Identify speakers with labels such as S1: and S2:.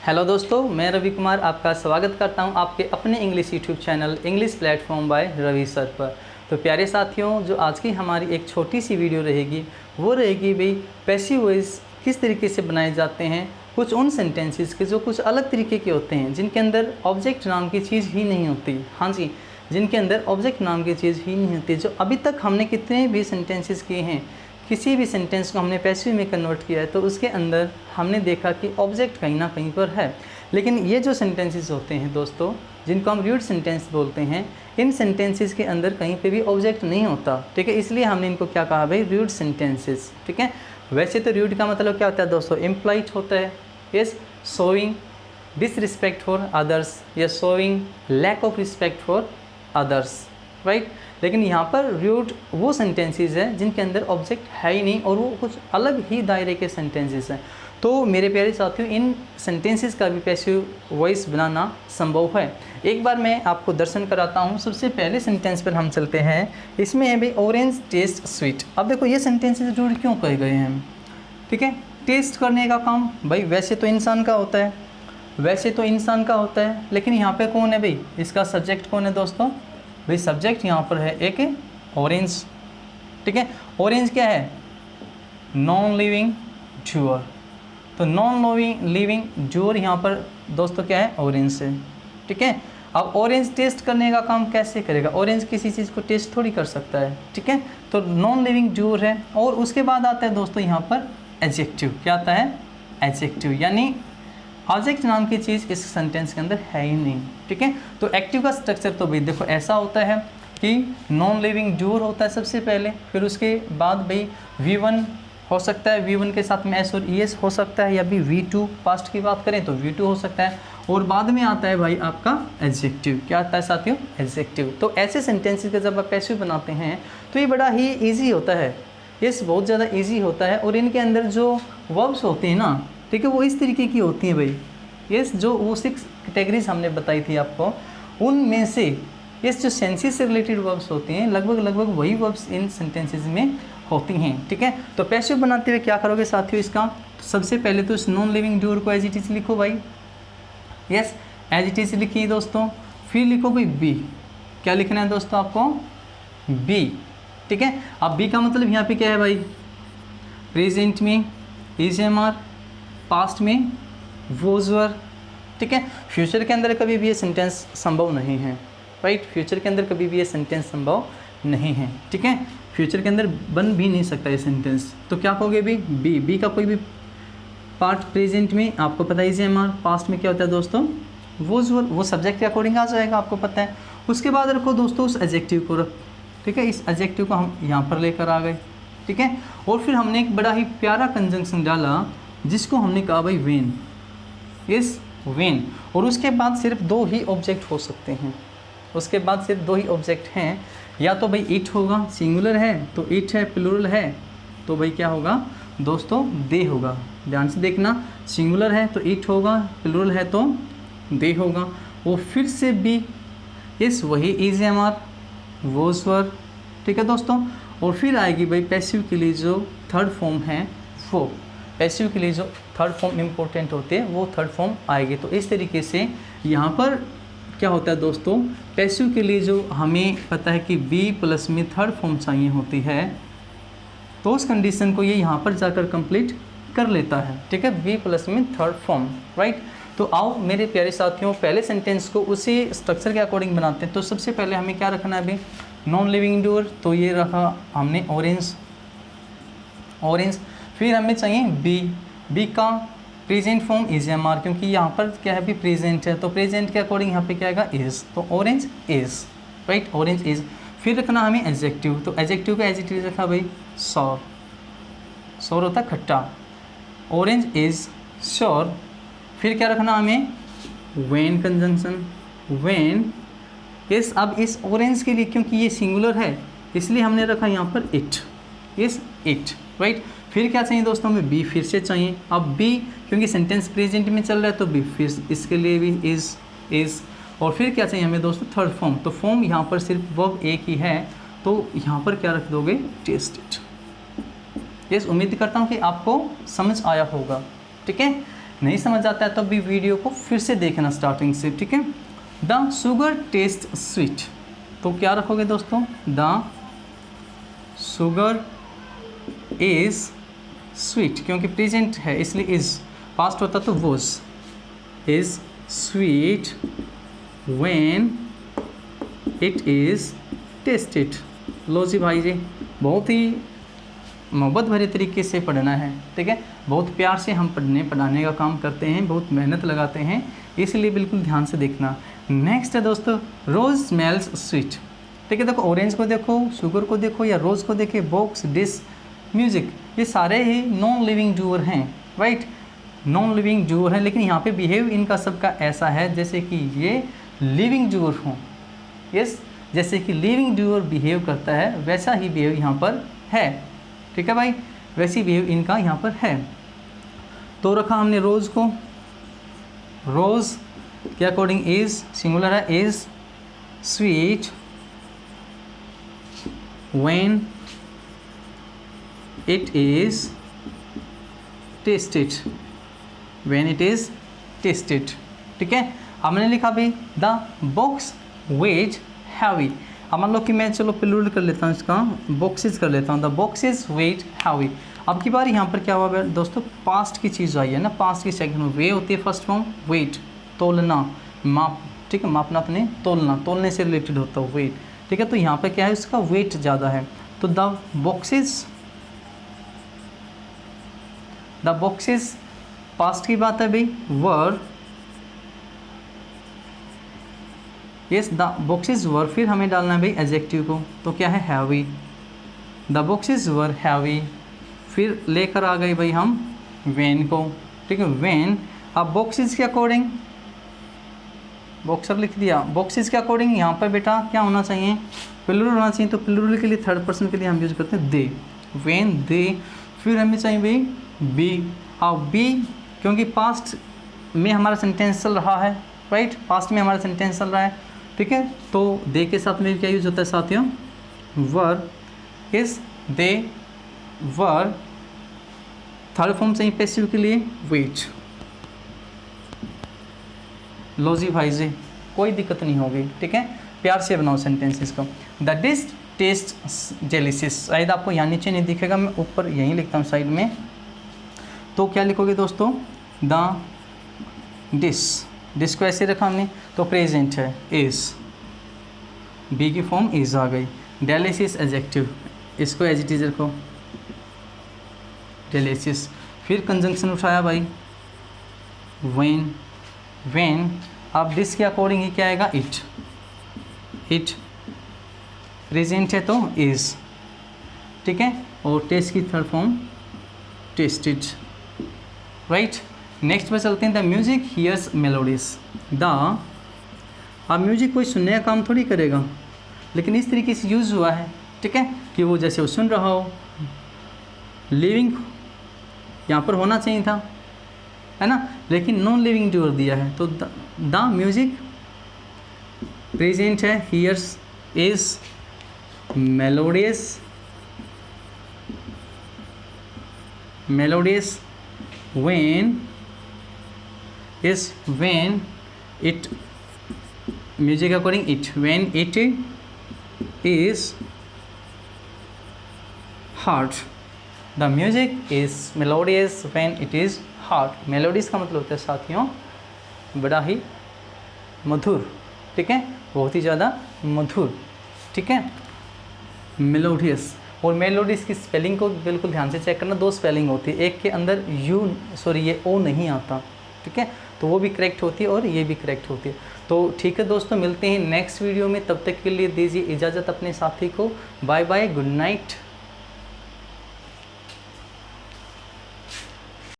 S1: Hello दोस्तों, मैं रवि कुमार आपका स्वागत करता हूं आपके अपने English YouTube channel English platform by Ravi sir पर। तो प्यारे साथियों, जो आज की हमारी एक छोटी सी वीडियो रहेगी वो रहेगी भाई पैसिव वॉइस किस तरीके से बनाए जाते हैं। कुछ उन सेंटेंसेस के जो कुछ अलग तरीके के होते हैं, जिनके अंदर ऑब्जेक्ट नाम की चीज़ ही नहीं होती। हाँ जी, जिनके अंदर ऑब्जेक्ट नाम की चीज़ ही नहीं होती। जो अभी तक हमने कितने भी सेंटेंसेस किए हैं, किसी भी सेंटेंस को हमने पैसिव में कन्वर्ट किया है तो उसके अंदर हमने देखा कि ऑब्जेक्ट कहीं ना कहीं पर है। लेकिन ये जो सेंटेंसेस होते हैं दोस्तों, जिनको हम रूड सेंटेंस बोलते हैं, इन सेंटेंसेस के अंदर कहीं पे भी ऑब्जेक्ट नहीं होता। ठीक है, इसलिए हमने इनको क्या कहा भाई, रूड सेंटेंसेस। ठीक है, वैसे तो रूड का मतलब क्या होता है दोस्तों, इम्प्लाइड होता है। Yes, showing disrespect for others या showing lack of respect for others, right. लेकिन यहाँ पर रूड वो सेंटेंसेस हैं जिनके अंदर ऑब्जेक्ट है ही नहीं और वो कुछ अलग ही दायरे के सेंटेंसेस हैं। तो मेरे प्यारे साथियों, इन सेंटेंसेस का भी पैसिव वॉइस बनाना संभव है। एक बार मैं आपको दर्शन कराता हूँ। सबसे पहले सेंटेंस पर हम चलते हैं। इसमें है भाई ऑरेंज टेस्ट स्वीट। अब देखो ये सेंटेंसेस रूड क्यों कहे गए हैं। ठीक है, टेस्ट करने का काम भाई वैसे तो इंसान का होता है, लेकिन यहाँ पे कौन है भाई, इसका सब्जेक्ट कौन है दोस्तों। भाई सब्जेक्ट यहाँ पर है एक ऑरेंज। ठीक है, ऑरेंज क्या है, नॉन लिविंग जूअर। तो नॉन लिविंग जूअर यहाँ पर दोस्तों क्या है, ऑरेंज से। ठीक है, अब ऑरेंज टेस्ट करने का काम कैसे करेगा, ऑरेंज किसी चीज़ को टेस्ट थोड़ी कर सकता है। ठीक है, तो नॉन लिविंग जूअर है। और उसके बाद आता है दोस्तों यहाँ पर एडजेक्टिव। क्या आता है, एडजेक्टिव, यानी ऑब्जेक्ट नाम की चीज़ इस सेंटेंस के अंदर है ही नहीं। ठीक है, तो एक्टिव का स्ट्रक्चर तो भाई देखो ऐसा होता है कि नॉन लिविंग जूअर होता है सबसे पहले, फिर उसके बाद भाई V1 हो सकता है, V1 के साथ में S और ES हो सकता है, या भी V2 पास्ट की बात करें तो V2 हो सकता है, और बाद में आता है भाई आपका एडजेक्टिव। क्या आता है साथियों, एडजेक्टिव। तो ऐसे सेंटेंसेस का जब आप पैसिव बनाते हैं तो ये बड़ा ही ईजी होता है। ये बहुत ज़्यादा ईजी होता है। और इनके अंदर जो वर्ब्स होते हैं ना, ठीक है, वो इस तरीके की होती हैं भाई। ये जो वो 6 कैटेगरीज हमने बताई थी आपको, उनमें से ये जो सेंसेस से रिलेटेड वर्ब्स होती हैं लगभग वही वर्ब्स इन सेंटेंसेस में होती हैं। ठीक है, तो पैसिव बनाते हुए क्या करोगे साथियों, इसका सबसे पहले तो इस नॉन लिविंग जूअर को एज इट इज लिखो भाई। यस, एज इट इज लिखिए दोस्तों। फिर लिखो भाई बी। क्या लिखना है दोस्तों आपको, बी। ठीक है, अब बी का मतलब यहाँ पे क्या है भाई, प्रेजेंट में इज MR, पास्ट में वोज वर। ठीक है, फ्यूचर के अंदर कभी भी ये सेंटेंस संभव नहीं है, राइट। फ्यूचर के अंदर कभी भी ये सेंटेंस संभव नहीं है। ठीक है, फ्यूचर के अंदर बन भी नहीं सकता ये सेंटेंस। तो क्या कहोगे भी, बी का कोई भी पार्ट प्रेजेंट में आपको पता है इज MR, पास्ट में क्या होता है दोस्तों, वोज वर, वो सब्जेक्ट के अकॉर्डिंग आ जाएगा, आपको पता है। उसके बाद रखो दोस्तों उस एडजेक्टिव को रख। ठीक है, इस एडजेक्टिव को हम यहाँ पर लेकर आ गए। ठीक है, और फिर हमने एक बड़ा ही प्यारा कंजंक्शन डाला जिसको हमने कहा भाई वेन। इस वेन, और उसके बाद सिर्फ 2 ही ऑब्जेक्ट हो सकते हैं। उसके बाद सिर्फ 2 ही ऑब्जेक्ट हैं, या तो भाई इट होगा, सिंगुलर है तो इट है, प्लूरल है तो भाई क्या होगा दोस्तों, दे होगा। ध्यान से देखना, सिंगुलर है तो इट होगा, प्लूरल है तो दे होगा। वो फिर से बी, इस वही इज MR, वोज वर। ठीक है दोस्तों, और फिर आएगी भाई पैसिव के लिए जो थर्ड फॉर्म है वो, पैसिव के लिए जो थर्ड फॉर्म इम्पोर्टेंट होते हैं वो थर्ड फॉर्म आएगी। तो इस तरीके से यहाँ पर क्या होता है दोस्तों, पैसिव के लिए जो हमें पता है कि बी प्लस में थर्ड फॉर्म चाहिए होती है, तो उस कंडीशन को ये यहाँ पर जाकर कंप्लीट कर लेता है। ठीक है, बी प्लस में थर्ड फॉर्म, राइट। तो आओ मेरे प्यारे साथियों, पहले सेंटेंस को उसी स्ट्रक्चर के अकॉर्डिंग बनाते हैं। तो सबसे पहले हमें क्या रखना है अभी, नॉन लिविंग जूअर, तो ये रखा हमने ऑरेंज। फिर हमें चाहिए बी का प्रेजेंट फॉर्म इज MR, क्योंकि यहाँ पर क्या है भी प्रेजेंट है, तो प्रेजेंट के अकॉर्डिंग यहाँ पे क्या आएगा, इज। तो orange is, right, orange is. फिर रखना हमें एडजेक्टिव, तो एडजेक्टिव का एडजेक्टिव रखा भाई सौर होता है खट्टा, ऑरेंज इज श्योर। फिर क्या रखना हमें, वेन कंजंक्शन, वेन। इस अब इस ऑरेंज के लिए क्योंकि ये सिंगुलर है इसलिए हमने रखा यहाँ पर इट, इस इट, राइट। फिर क्या चाहिए दोस्तों, हमें बी फिर से चाहिए। अब बी क्योंकि सेंटेंस प्रेजेंट में चल रहा है तो बी फिर इसके लिए भी इज। और फिर क्या चाहिए हमें दोस्तों, थर्ड फॉर्म। तो फॉर्म यहाँ पर सिर्फ वर्ब एक ही है, तो यहाँ पर क्या रख दोगे, टेस्टेड। यस, उम्मीद करता हूँ कि आपको समझ आया होगा। ठीक है, नहीं समझ आता है तो भी वीडियो को फिर से देखना स्टार्टिंग से, ठीक है। द शुगर टेस्ट स्वीट, तो क्या रखोगे दोस्तों, द शुगर इज़ स्वीट, क्योंकि प्रेजेंट है इसलिए इज़, पास्ट होता तो was, is sweet when it is tasted. लो जी भाई जी, बहुत ही मोहब्बत भरे तरीके से पढ़ना है, ठीक है। बहुत प्यार से हम पढ़ाने का काम करते हैं, बहुत मेहनत लगाते हैं, इसलिए बिल्कुल ध्यान से देखना। नेक्स्ट है दोस्तों, रोज़ स्मेल्स स्वीट, ठीक है। देखो ऑरेंज को देखो, शुगर को देखो या रोज़ को देखे, बॉक्स, डिश, म्यूज़िक, ये सारे ही नॉन लिविंग डूअर हैं, राइट, नॉन लिविंग डूअर हैं। लेकिन यहाँ पे बिहेव इनका सबका ऐसा है जैसे कि ये लिविंग डूअर हों। यस, जैसे कि लिविंग डूअर बिहेव करता है वैसा ही बिहेव यहाँ पर है, ठीक है भाई, वैसी बिहेव इनका यहाँ पर है। तो रखा हमने रोज़ को, रोज़ के अकॉर्डिंग इज़, सिंगुलर है, is sweet when it is tested, when it is tested, ठीक है। हमने लिखा भी द बॉक्स वेज हैवी। अब मान लो कि मैं चलो प्लूरल कर लेता हूँ इसका, बॉक्सेस कर लेता हूँ, द बॉक्सेस वेट हैवी। अब की बार यहाँ पर क्या हुआ दोस्तों, पास्ट की चीज़ आई है ना, पास्ट की सेकंड में वे होती है, फर्स्ट फॉर्म वेट, तोलना, माप, ठीक है, मापना तो नहीं, तोलना, तोलने से रिलेटेड होता है वेट, ठीक है। तो यहाँ पर क्या है, उसका वेट ज़्यादा है, तो द बॉक्सेस पास्ट की बात है भाई, वर, यस द बॉक्सेस वर, फिर हमें डालना है भाई एडजेक्टिव को, तो क्या है, heavy, the boxes were heavy, फिर लेकर आ गए भाई हम वैन को, ठीक है, वैन। अब बॉक्सेस के अकॉर्डिंग, बॉक्सर लिख दिया, बॉक्सेस के अकॉर्डिंग यहाँ पर बेटा क्या होना चाहिए, प्लूरल होना चाहिए, तो प्लूरल के लिए थर्ड पर्सन के लिए हम यूज करते हैं दे, वैन दे। फिर हमें चाहिए भाई बी, अब बी क्योंकि पास्ट में हमारा सेंटेंस चल रहा है, राइट, पास्ट में हमारा सेंटेंस चल रहा है, ठीक है। तो दे के साथ में क्या यूज होता है साथियों, वर, इस दे वर, थर्ड फॉर्म चाहिए पैसिव के लिए वेट। लो जी भाई जी, कोई दिक्कत नहीं होगी, ठीक है, प्यार से बनाओ सेंटेंसेस को। द डिश टेस्ट डेलिशियस, शायद आपको यहाँ नीचे नहीं दिखेगा, मैं ऊपर यहीं लिखता हूँ साइड में, तो क्या लिखोगे दोस्तों, द डिश, डिश को ऐसे रखा हमने, तो प्रेजेंट है, इज़, बी की फॉर्म इज़ आ गई, डेलिशियस एडजेक्टिव, इसको एज इट इज रखो, डेलिशियस। फिर कंजंक्शन उठाया भाई व्हेन, व्हेन, अब डिश के अकॉर्डिंग ही क्या आएगा, इट, इट प्रेजेंट है तो इज़, ठीक है, और टेस्ट की third form tested, right. Next पे चलते हैं, the music hears melodies, the, अब म्यूजिक कोई सुनने का काम थोड़ी करेगा, लेकिन इस तरीके से यूज़ हुआ है, ठीक है, कि वो जैसे वो सुन रहा हो, लिविंग यहाँ पर होना चाहिए था, है ना, लेकिन नॉन लिविंग डूअर दिया है, तो द म्यूजिक प्रेजेंट है, hears is melodious, melodious when is when it, music according it, when it is heard, the music is melodious when it is heard। melodious का मतलब होता है साथियों बड़ा ही मधुर, ठीक है, बहुत ही ज़्यादा मधुर, ठीक है, मेलोडियस। और मेलोडीज की स्पेलिंग को बिल्कुल ध्यान से चेक करना, दो स्पेलिंग होती है, एक के अंदर ये ओ नहीं आता, ठीक है, तो वो भी करेक्ट होती है और ये भी करेक्ट होती है। तो ठीक है दोस्तों, मिलते हैं नेक्स्ट वीडियो में, तब तक के लिए दीजिए इजाज़त अपने साथी को, बाय बाय, गुड नाइट।